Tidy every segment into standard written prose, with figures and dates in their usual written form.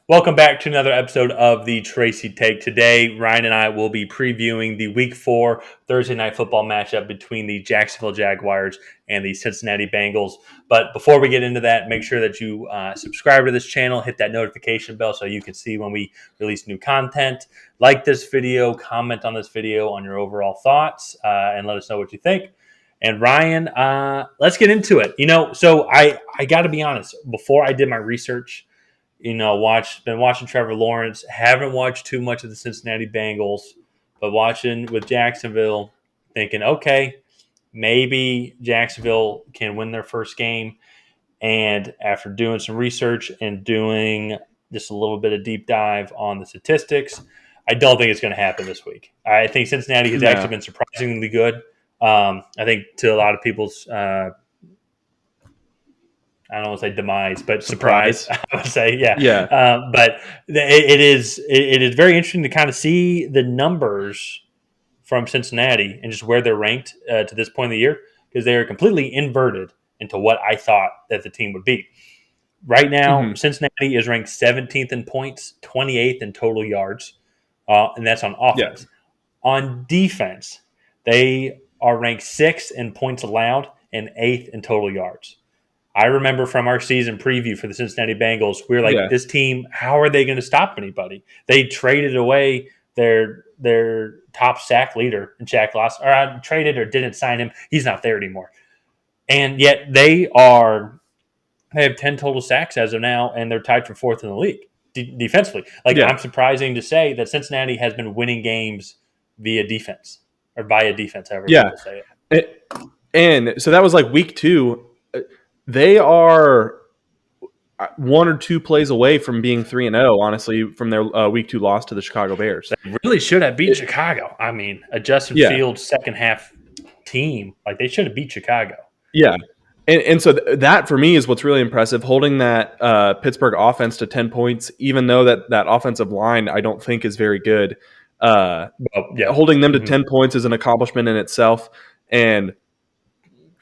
Welcome back to another episode of the Tracy Take. Today, Ryan and I will be previewing the Week 4 Thursday Night Football matchup between the Jacksonville Jaguars and the Cincinatti Bengals. But before we get into that, make sure that you subscribe to this channel, hit that notification bell so you can see when we release new content. Like this video, comment on this video on your overall thoughts, and let us know what you think. And Ryan, let's get into it. So I got to be honest, before I did my research, been watching Trevor Lawrence. Haven't watched too much of the Cincinnati Bengals, but watching with Jacksonville, thinking, okay, maybe Jacksonville can win their first game. And after doing some research and doing just a little bit of deep dive on the statistics, I don't think it's going to happen this week. I think Cincinnati has actually been surprisingly good. I think to a lot of people's I don't want to say demise, but surprise. I would say, yeah. But it is very interesting to kind of see the numbers from Cincinnati and just where they're ranked to this point of the year, because they are completely inverted into what I thought that the team would be. Right now, Cincinnati is ranked 17th in points, 28th in total yards, and that's on offense. Yeah. On defense, they are ranked 6th in points allowed and 8th in total yards. I remember from our season preview for the Cincinnati Bengals, we were like, this team, how are they going to stop anybody? They traded away their top sack leader, Jack Loss, or traded or didn't sign him. He's not there anymore. And yet they have 10 total sacks as of now, and they're tied for 4th in the league defensively. I'm surprising to say that Cincinnati has been winning games via defense, however people say it. And so that was like week 2. They are 1 or 2 plays away from being 3-0, honestly, from their week 2 loss to the Chicago Bears. They really should have beat Chicago. I mean, a Justin Fields second half team, they should have beat Chicago. Yeah. And so that, for me, is what's really impressive, holding that Pittsburgh offense to 10 points, even though that offensive line I don't think is very good. Holding them to 10 points is an accomplishment in itself. And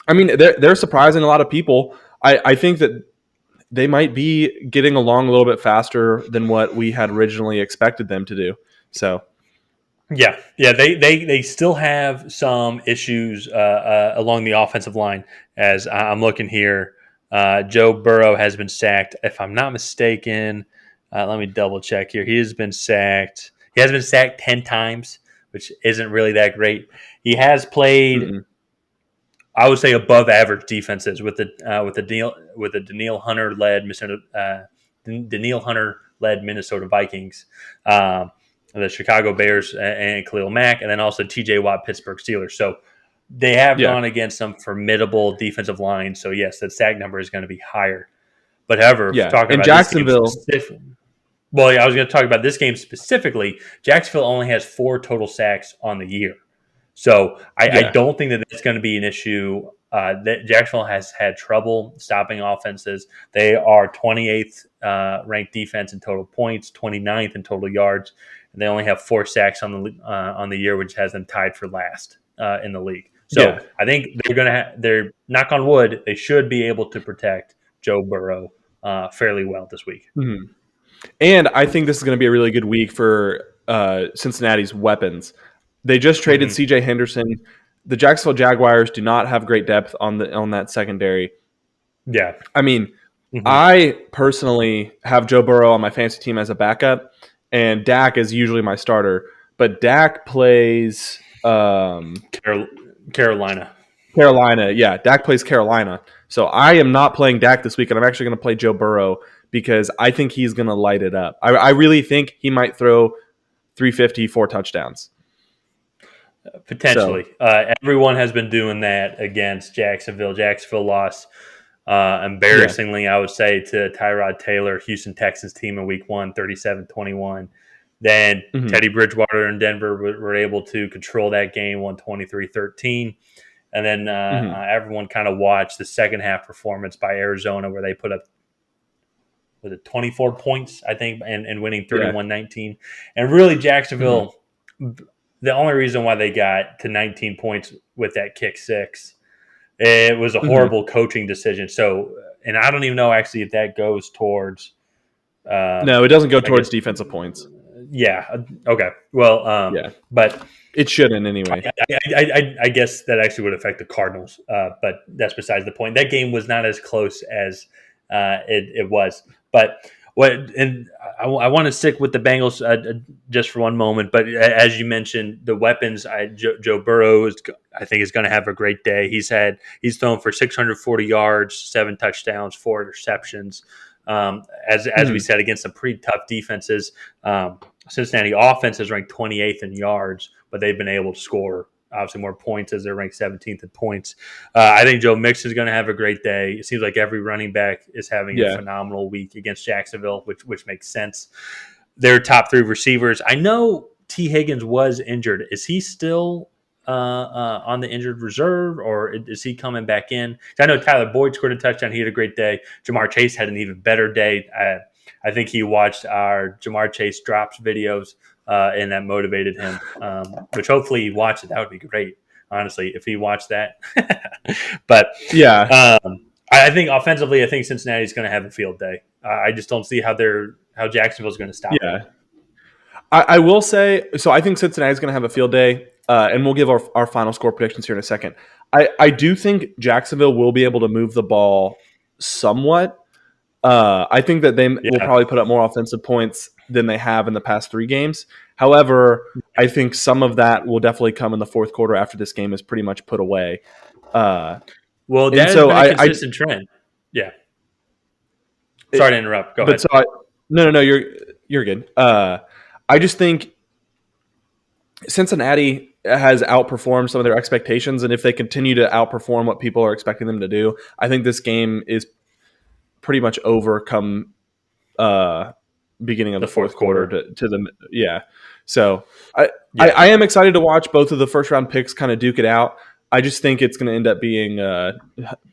I mean, they're surprising a lot of people. I think that they might be getting along a little bit faster than what we had originally expected them to do. So, yeah, they still have some issues along the offensive line. As I'm looking here, Joe Burrow has been sacked. If I'm not mistaken, let me double check here. He has been sacked. He has been sacked 10 times, which isn't really that great. He has played. I would say above average defenses with the Danielle Hunter led Minnesota Vikings, the Chicago Bears and Khalil Mack, and then also T.J. Watt Pittsburgh Steelers. So they have gone against some formidable defensive lines. So yes, that sack number is going to be higher. But however, talking about Jacksonville, I was going to talk about this game specifically. Jacksonville only has 4 total sacks on the year. So I don't think that that's going to be an issue. That Jacksonville has had trouble stopping offenses. They are 28th ranked defense in total points, 29th in total yards, and they only have 4 sacks on the year, which has them tied for last in the league. So I think they're knock on wood, they should be able to protect Joe Burrow fairly well this week. And I think this is going to be a really good week for Cincinnati's weapons. They just traded C.J. Henderson. The Jacksonville Jaguars do not have great depth on that secondary. Yeah. I mean, I personally have Joe Burrow on my fantasy team as a backup, and Dak is usually my starter. But Dak plays Carolina. Yeah, Dak plays Carolina. So I am not playing Dak this week, and I'm actually going to play Joe Burrow because I think he's going to light it up. I really think he might throw 350, 4 touchdowns. Potentially. Everyone has been doing that against Jacksonville. Jacksonville lost embarrassingly, I would say, to Tyrod Taylor, Houston Texans team in week 1, 37-21. Then Teddy Bridgewater and Denver were able to control that game, 123-13. And then everyone kind of watched the second half performance by Arizona, where they put up 24 points, I think, and winning 31-19. And really, Jacksonville, the only reason why they got to 19 points with that kick 6, it was a horrible coaching decision. So, and I don't even know actually if that goes towards No, it doesn't go towards defensive points. Yeah. Okay. Well, yeah, but it shouldn't anyway. I guess that actually would affect the Cardinals, but that's besides the point. That game was not as close as it was. But I want to stick with the Bengals just for one moment. But as you mentioned, the weapons. Joe Burrow I think is going to have a great day. He's thrown for 640 yards, 7 touchdowns, 4 interceptions. As we said, against some pretty tough defenses. Cincinnati offense is ranked 28th in yards, but they've been able to score obviously more points as they're ranked 17th in points. I think Joe Mixon is going to have a great day. It seems like every running back is having a phenomenal week against Jacksonville, which makes sense. Their top 3 receivers. I know T. Higgins was injured. Is he still on the injured reserve, or is he coming back in? I know Tyler Boyd scored a touchdown. He had a great day. Jamar Chase had an even better day. I think he watched our Jamar Chase drops videos, and that motivated him, which hopefully he watched it. That would be great, honestly, if he watched that. But yeah, I think offensively, I think Cincinnati's going to have a field day. I just don't see how Jacksonville's going to stop them. I will say, so I think Cincinnati's going to have a field day, and we'll give our final score predictions here in a second. I do think Jacksonville will be able to move the ball somewhat. I think that they will probably put up more offensive points than they have in the past 3 games. However, I think some of that will definitely come in the fourth quarter after this game is pretty much put away. Well, that has been a consistent trend. Yeah. Sorry to interrupt. Go ahead. No, you're good. I just think Cincinnati has outperformed some of their expectations, and if they continue to outperform what people are expecting them to do, I think this game is pretty much over come beginning of the fourth quarter to the So I am excited to watch both of the first round picks kind of duke it out. I just think it's going to end up being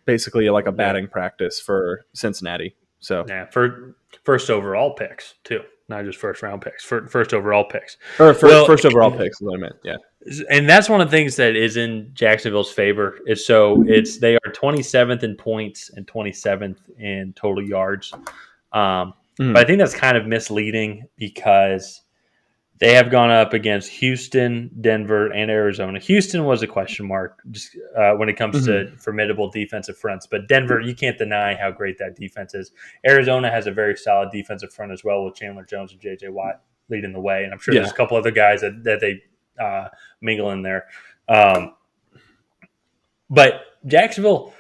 basically like a batting practice for Cincinnati. So for first overall picks too, not just first round picks. First overall picks first overall picks is what I meant. Yeah. And that's one of the things that is in Jacksonville's favor. They are 27th in points and 27th in total yards. But I think that's kind of misleading because they have gone up against Houston, Denver, and Arizona. Houston was a question mark just when it comes to formidable defensive fronts. But Denver, you can't deny how great that defense is. Arizona has a very solid defensive front as well with Chandler Jones and J.J. Watt leading the way. And I'm sure there's a couple other guys that they mingle in there. But Jacksonville,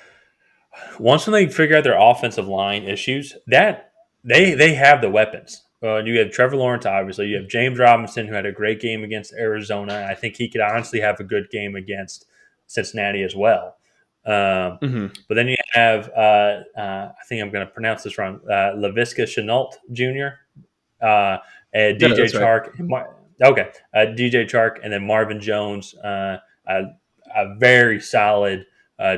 once when they figure out their offensive line issues, that they have the weapons. You have Trevor Lawrence, obviously. You have James Robinson, who had a great game against Arizona. And I think he could honestly have a good game against Cincinnati as well. But then you have, I think I'm going to pronounce this wrong, Laviska Shenault Jr., and DJ Chark. Right. DJ Chark, and then Marvin Jones, a very solid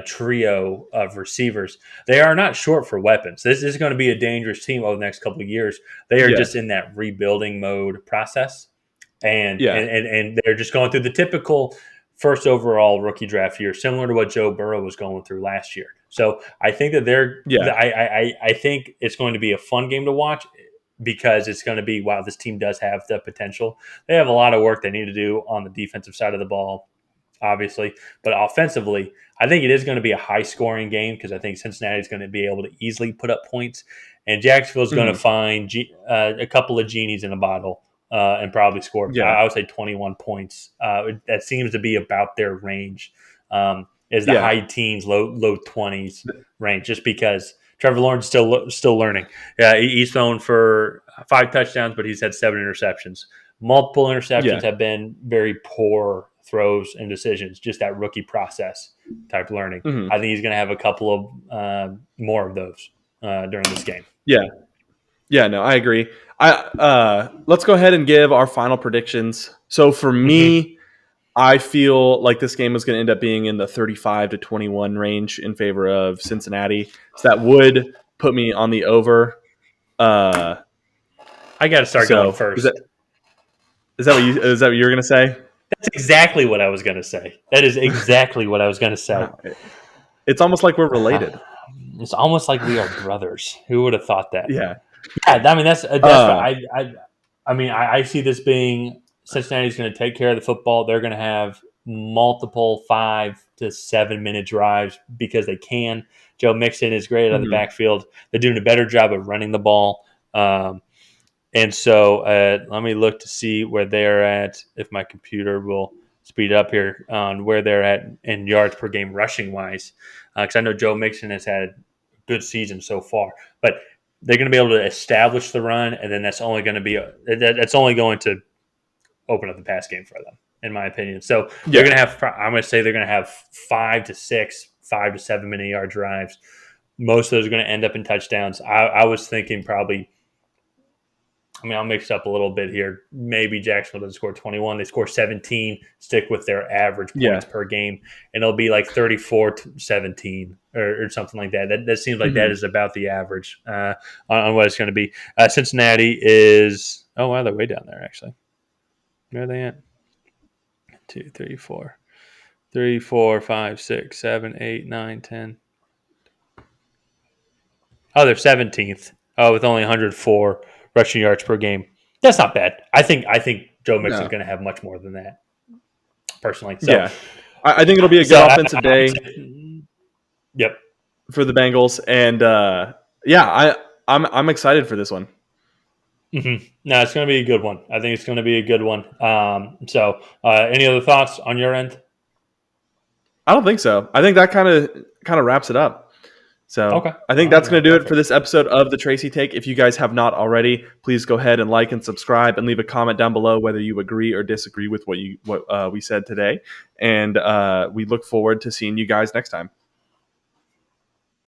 trio of receivers. They are not short for weapons. This is going to be a dangerous team over the next couple of years. They are just in that rebuilding mode process, and they're just going through the typical first overall rookie draft year, similar to what Joe Burrow was going through last year. So I think that I think it's going to be a fun game to watch because it's going to be, wow, this team does have the potential. They have a lot of work they need to do on the defensive side of the ball, obviously. But offensively, I think it is going to be a high-scoring game because I think Cincinnati is going to be able to easily put up points. And Jacksonville is going to find a couple of genies in a bottle and probably score, I would say, 21 points. That seems to be about their range, is the high teens, low 20s range, just because Trevor Lawrence is still learning. He's thrown for 5 touchdowns, but he's had 7 interceptions. Multiple interceptions have been very poor throws and decisions, just that rookie process type learning. I think he's going to have a couple of more of those during this game. Yeah, no, I agree. Let's go ahead and give our final predictions. So for me, I feel like this game is going to end up being in the 35-21 range in favor of Cincinnati. So that would put me on the over. I got to start going first. Is that what you were going to say? That's exactly what I was going to say. That is exactly what I was going to say. It's almost like we're related. It's almost like we are brothers. Who would have thought that? Yeah. Yeah, I mean that's I see this being Cincinnati's going to take care of the football. They're going to have multiple 5 to 7 minute drives because they can. Joe Mixon is great out of the backfield. They're doing a better job of running the ball. And so let me look to see where they're at, if my computer will speed up here on where they're at in yards per game rushing wise. Because I know Joe Mixon has had a good season so far. But they're going to be able to establish the run, and then that's only going to open up the pass game for them, in my opinion. So they're going to have, I'm going to say they're going to have 5 to 6, 5 to 7 minute yard drives. Most of those are going to end up in touchdowns. I was thinking probably, I'll mix it up a little bit here. Maybe Jacksonville doesn't score 21. They score 17, stick with their average points per game, and it'll be like 34-17 or something like that. That seems like that is about the average on what it's going to be. Cincinnati is – oh, wow, they're way down there, actually. Where are they at? 2, 3, 4. 3, 4, 5, 6, 7, 8, 9, 10. Oh, they're 17th. Oh, with only 104 rushing yards per game. That's not bad. I think Joe Mixon's going to have much more than that, personally. So, yeah, I think it'll be a good offensive day. Yep. For the Bengals, and I'm excited for this one. Mm-hmm. No, it's going to be a good one. I think it's going to be a good one. Any other thoughts on your end? I don't think so. I think that kind of wraps it up. So okay. I think that's going to do it for this episode of the Tracy Take. If you guys have not already, please go ahead and like and subscribe and leave a comment down below whether you agree or disagree with what we said today. And we look forward to seeing you guys next time.